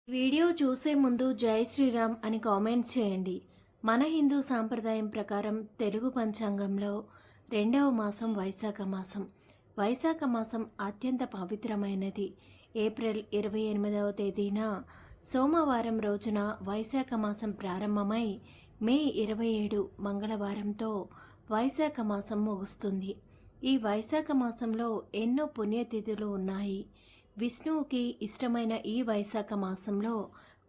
Video చూసే ముందు జై శ్రీరామ్ అని కామెంట్ చేయండి. మన హిందూ సాంప్రదాయం ప్రకారం తెలుగు పంచాంగంలో రెండవ మాసం వైశాఖ మాసం. వైశాఖ మాసం అత్యంత పవిత్రమైనది. ఏప్రిల్ 28వ తేదీన సోమవారం రోజున వైశాఖ మాసం ప్రారంభమై మే 27 మంగళవారంతో వైశాఖ మాసం ముగుస్తుంది. ఈ వైశాఖ మాసంలో ఎన్నో పుణ్యతిథులు ఉన్నాయి. విష్ణువుకి ఇష్టమైన ఈ వైశాఖ మాసంలో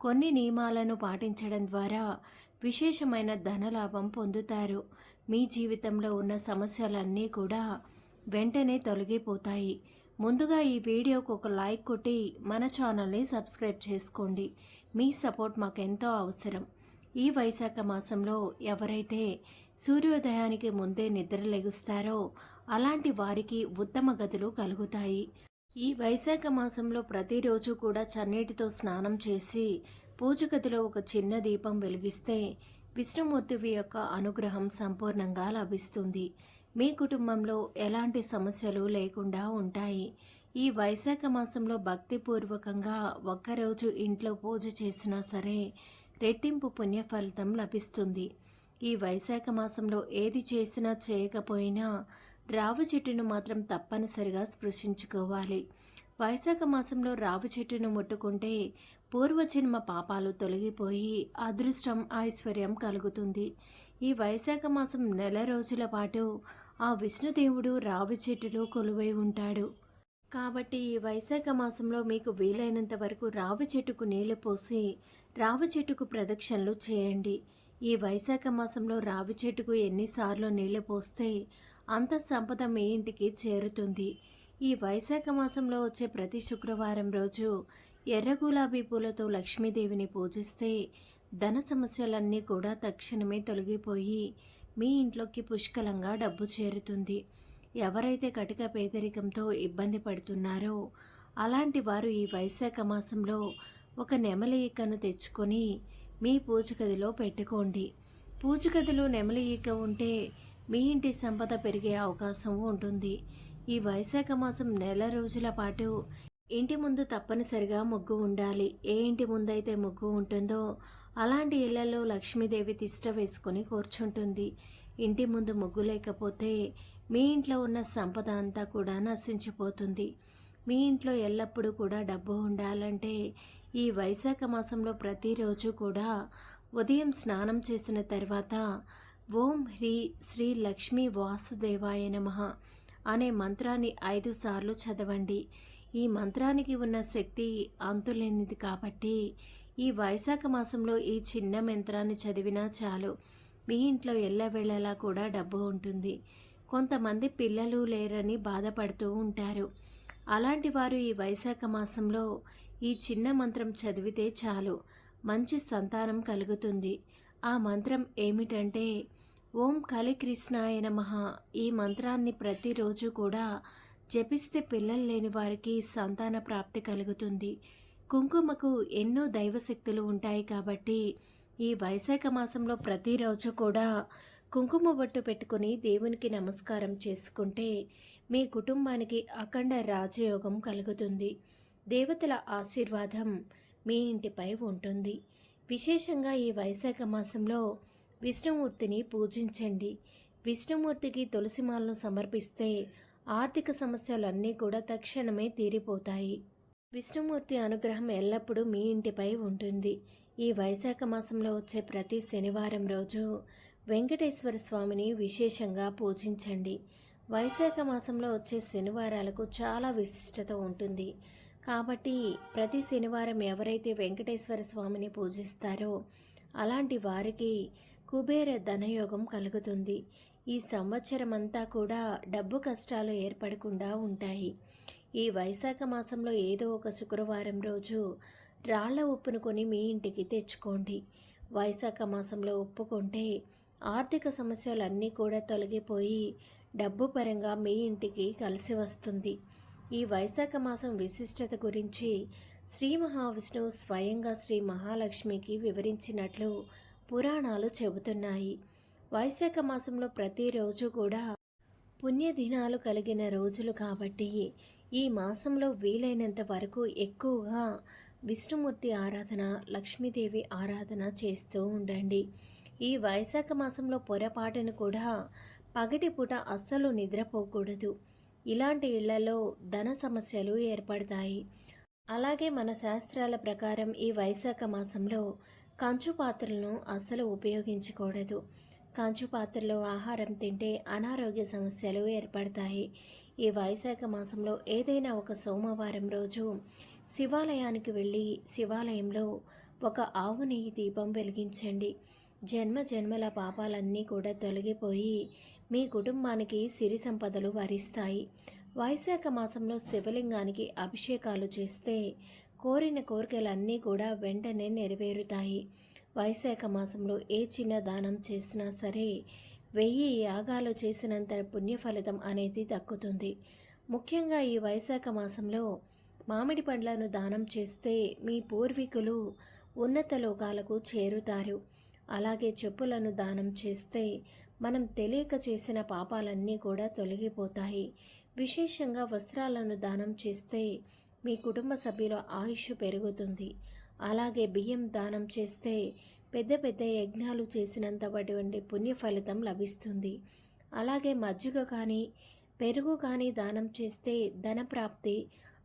కొన్ని నియమాలను పాటించడం ద్వారా విశేషమైన ధనలాభం పొందుతారు. మీ జీవితంలో ఉన్న సమస్యలన్నీ కూడా వెంటనే తొలగిపోతాయి. ముందుగా ఈ వీడియోకు ఒక లైక్ కొట్టి మన ఛానల్ని సబ్స్క్రైబ్ చేసుకోండి. మీ సపోర్ట్ మాకెంతో అవసరం. ఈ వైశాఖ మాసంలో ఎవరైతే సూర్యోదయానికి ముందే నిద్ర లెగుస్తారో అలాంటి వారికి ఉత్తమ గతులు కలుగుతాయి. ఈ వైశాఖ మాసంలో ప్రతిరోజు కూడా చన్నీటితో స్నానం చేసి పూజ గదిలో ఒక చిన్న దీపం వెలిగిస్తే విష్ణుమూర్తి యొక్క అనుగ్రహం సంపూర్ణంగా లభిస్తుంది. మీ కుటుంబంలో ఎలాంటి సమస్యలు లేకుండా ఉంటాయి. ఈ వైశాఖ మాసంలో భక్తిపూర్వకంగా ఒక్కరోజు ఇంట్లో పూజ చేసినా సరే రెట్టింపు పుణ్య ఫలితం లభిస్తుంది. ఈ వైశాఖ మాసంలో ఏది చేసినా చేయకపోయినా రావి చెట్టును మాత్రం తప్పనిసరిగా స్పృశించుకోవాలి. వైశాఖ మాసంలో రావి చెట్టును ముట్టుకుంటే పూర్వజన్మ పాపాలు తొలగిపోయి అదృష్టం ఐశ్వర్యం కలుగుతుంది. ఈ వైశాఖ మాసం నెల రోజుల పాటు ఆ విష్ణుదేవుడు రావి చెట్టులో కొలువై ఉంటాడు. కాబట్టి ఈ వైశాఖ మాసంలో మీకు వీలైనంత వరకు రావి చెట్టుకు నీళ్లు పోసి రావి చెట్టుకు ప్రదక్షిణలు చేయండి. ఈ వైశాఖ మాసంలో రావి చెట్టుకు ఎన్నిసార్లు నీళ్లు పోస్తే అంత సంపద మీ ఇంటికి చేరుతుంది. ఈ వైశాఖ మాసంలో వచ్చే ప్రతి శుక్రవారం రోజు ఎర్ర గులాబీ పూలతో లక్ష్మీదేవిని పూజిస్తే ధన సమస్యలన్నీ కూడా తక్షణమే తొలగిపోయి మీ ఇంట్లోకి పుష్కలంగా డబ్బు చేరుతుంది. ఎవరైతే కటిక పేదరికంతో ఇబ్బంది పడుతున్నారో అలాంటి వారు ఈ వైశాఖ మాసంలో ఒక నెమలి ఈకను తెచ్చుకొని మీ పూజ గదిలో పెట్టుకోండి. పూజ గదిలో నెమలి ఈక ఉంటే మీ ఇంటి సంపద పెరిగే అవకాశం ఉంటుంది. ఈ వైశాఖ మాసం నెల రోజుల పాటు ఇంటి ముందు తప్పనిసరిగా ముగ్గు ఉండాలి. ఏ ఇంటి ముందైతే ముగ్గు ఉంటుందో అలాంటి ఇళ్లలో లక్ష్మీదేవి తిష్ట వేసుకొని కూర్చుంటుంది. ఇంటి ముందు ముగ్గు లేకపోతే మీ ఇంట్లో ఉన్న సంపద అంతా కూడా నశించిపోతుంది. మీ ఇంట్లో ఎల్లప్పుడూ కూడా డబ్బు ఉండాలంటే ఈ వైశాఖ మాసంలో ప్రతిరోజు కూడా ఉదయం స్నానం చేసిన తర్వాత ఓం హ్రీ శ్రీ లక్ష్మీ వాసుదేవాయ నమః అనే మంత్రాన్ని 5 సార్లు చదవండి. ఈ మంత్రానికి ఉన్న శక్తి అంతులేనిది కాబట్టి ఈ వైశాఖ మాసంలో ఈ చిన్న మంత్రాన్ని చదివినా చాలు మీ ఇంట్లో ఎల్లవేళలా కూడా డబ్బు ఉంటుంది. కొంతమంది పిల్లలు లేరని బాధపడుతూ ఉంటారు. అలాంటి వారు ఈ వైశాఖ మాసంలో ఈ చిన్న మంత్రం చదివితే చాలు మంచి సంతానం కలుగుతుంది. ఆ మంత్రం ఏమిటంటే ఓం కలికృష్ణాయ నమః. ఈ మంత్రాన్ని ప్రతిరోజు కూడా జపిస్తే పిల్లలు లేని వారికి సంతాన ప్రాప్తి కలుగుతుంది. కుంకుమకు ఎన్నో దైవశక్తులు ఉంటాయి కాబట్టి ఈ వైశాఖ మాసంలో ప్రతిరోజు కూడా కుంకుమ బొట్టు పెట్టుకుని దేవునికి నమస్కారం చేసుకుంటే మీ కుటుంబానికి అఖండ రాజయోగం కలుగుతుంది. దేవతల ఆశీర్వాదం మీ ఇంటిపై ఉంటుంది. విశేషంగా ఈ వైశాఖ మాసంలో విష్ణుమూర్తిని పూజించండి. విష్ణుమూర్తికి తులసిమాలను సమర్పిస్తే ఆర్థిక సమస్యలన్నీ కూడా తక్షణమే తీరిపోతాయి. విష్ణుమూర్తి అనుగ్రహం ఎల్లప్పుడూ మీ ఇంటిపై ఉంటుంది. ఈ వైశాఖ మాసంలో వచ్చే ప్రతి శనివారం రోజు వెంకటేశ్వర స్వామిని విశేషంగా పూజించండి. వైశాఖ మాసంలో వచ్చే శనివారాలకు చాలా విశిష్టత ఉంటుంది. కాబట్టి ప్రతి శనివారం ఎవరైతే వెంకటేశ్వర స్వామిని పూజిస్తారో అలాంటి వారికి కుబేర ధనయోగం కలుగుతుంది. ఈ సంవత్సరం అంతా కూడా డబ్బు కష్టాలు ఏర్పడకుండా ఉంటాయి. ఈ వైశాఖ మాసంలో ఏదో ఒక శుక్రవారం రోజు రాళ్ల ఉప్పును కొని మీ ఇంటికి తెచ్చుకోండి. వైశాఖ మాసంలో ఉప్పు కొంటే ఆర్థిక సమస్యలన్నీ కూడా తొలగిపోయి డబ్బు పరంగా మీ ఇంటికి కలిసి వస్తుంది. ఈ వైశాఖ మాసం విశిష్టత గురించి శ్రీ మహావిష్ణువు స్వయంగా శ్రీ మహాలక్ష్మికి వివరించినట్లు పురాణాలు చెబుతున్నాయి. వైశాఖ మాసంలో ప్రతిరోజు కూడా పుణ్యదినాలు కలిగిన రోజులు కాబట్టి ఈ మాసంలో వీలైనంత వరకు ఎక్కువగా విష్ణుమూర్తి ఆరాధన, లక్ష్మీదేవి ఆరాధన చేస్తూ ఉండండి. ఈ వైశాఖ మాసంలో పొరపాటును కూడా పగటిపూట అస్సలు నిద్రపోకూడదు. ఇలాంటి ఇళ్లలో ధన సమస్యలు ఏర్పడతాయి. అలాగే మన శాస్త్రాల ప్రకారం ఈ వైశాఖ మాసంలో కంచు పాత్రలను అస్సలు ఉపయోగించకూడదు. కంచు పాత్రలో ఆహారం తింటే అనారోగ్య సమస్యలు ఏర్పడతాయి. ఈ వైశాఖ మాసంలో ఏదైనా ఒక సోమవారం రోజు శివాలయానికి వెళ్ళి శివాలయంలో ఒక ఆవు నెయ్యి దీపం వెలిగించండి. జన్మ జన్మల పాపాలన్నీ కూడా తొలగిపోయి మీ కుటుంబానికి సిరి సంపదలు వరిస్తాయి. వైశాఖ మాసంలో శివలింగానికి అభిషేకాలు చేస్తే కోరిన కోరికలన్నీ కూడా వెంటనే నెరవేరుతాయి. వైశాఖ మాసంలో ఏ చిన్న దానం చేసినా సరే 1000 యాగాలు చేసినంత పుణ్యఫలితం అనేది దక్కుతుంది. ముఖ్యంగా ఈ వైశాఖ మాసంలో మామిడి పండ్లను దానం చేస్తే మీ పూర్వీకులు ఉన్నత లోకాలకు చేరుతారు. అలాగే చెప్పులను దానం చేస్తే మనం తెలియక చేసిన పాపాలన్నీ కూడా తొలగిపోతాయి. విశేషంగా వస్త్రాలను దానం చేస్తే మీ కుటుంబ సభ్యుల ఆయుష్ పెరుగుతుంది. అలాగే బియ్యం దానం చేస్తే పెద్ద పెద్ద యజ్ఞాలు చేసినంతటువంటి పుణ్య ఫలితం లభిస్తుంది. అలాగే మజ్జిగ కానీ పెరుగు కానీ దానం చేస్తే ధనప్రాప్తి,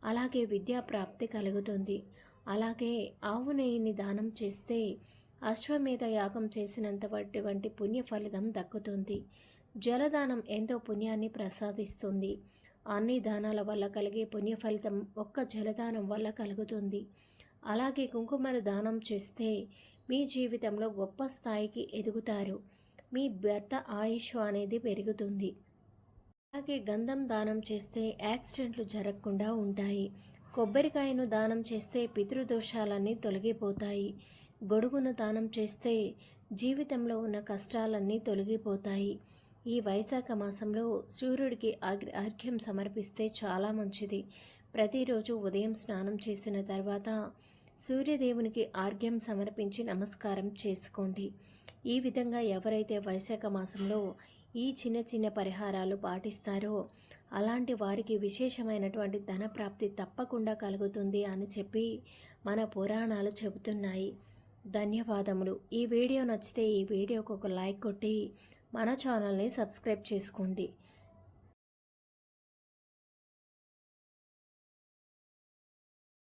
అలాగే విద్యాప్రాప్తి కలుగుతుంది. అలాగే ఆవు నెయ్యిని దానం చేస్తే అశ్వమేధ యాగం చేసినంతటువంటి పుణ్య ఫలితం దక్కుతుంది. జలదానం ఎంతో పుణ్యాన్ని ప్రసాదిస్తుంది. అన్ని దానాల వల్ల కలిగే పుణ్య ఫలితం ఒక్క జలదానం వల్ల కలుగుతుంది. అలాగే కుంకుమను దానం చేస్తే మీ జీవితంలో గొప్ప స్థాయికి ఎదుగుతారు. మీ భర్త ఆయుష్ అనేది పెరుగుతుంది. అలాగే గంధం దానం చేస్తే యాక్సిడెంట్లు జరగకుండా ఉంటాయి. కొబ్బరికాయను దానం చేస్తే పితృదోషాలన్నీ తొలగిపోతాయి. గొడుగును దానం చేస్తే జీవితంలో ఉన్న కష్టాలన్నీ తొలగిపోతాయి. ఈ వైశాఖ మాసంలో సూర్యుడికి అర్ఘ్యం సమర్పిస్తే చాలా మంచిది. ప్రతిరోజు ఉదయం స్నానం చేసిన తర్వాత సూర్యదేవునికి అర్ఘ్యం సమర్పించి నమస్కారం చేసుకోండి. ఈ విధంగా ఎవరైతే వైశాఖ మాసంలో ఈ చిన్న చిన్న పరిహారాలు పాటిస్తారో అలాంటి వారికి విశేషమైనటువంటి ధనప్రాప్తి తప్పకుండా కలుగుతుంది అని చెప్పి మన పురాణాలు చెబుతున్నాయి. ధన్యవాదములు. ఈ వీడియో నచ్చితే ఈ వీడియోకి ఒక లైక్ కొట్టి మన ఛానల్ని సబ్స్క్రైబ్ చేసుకోండి.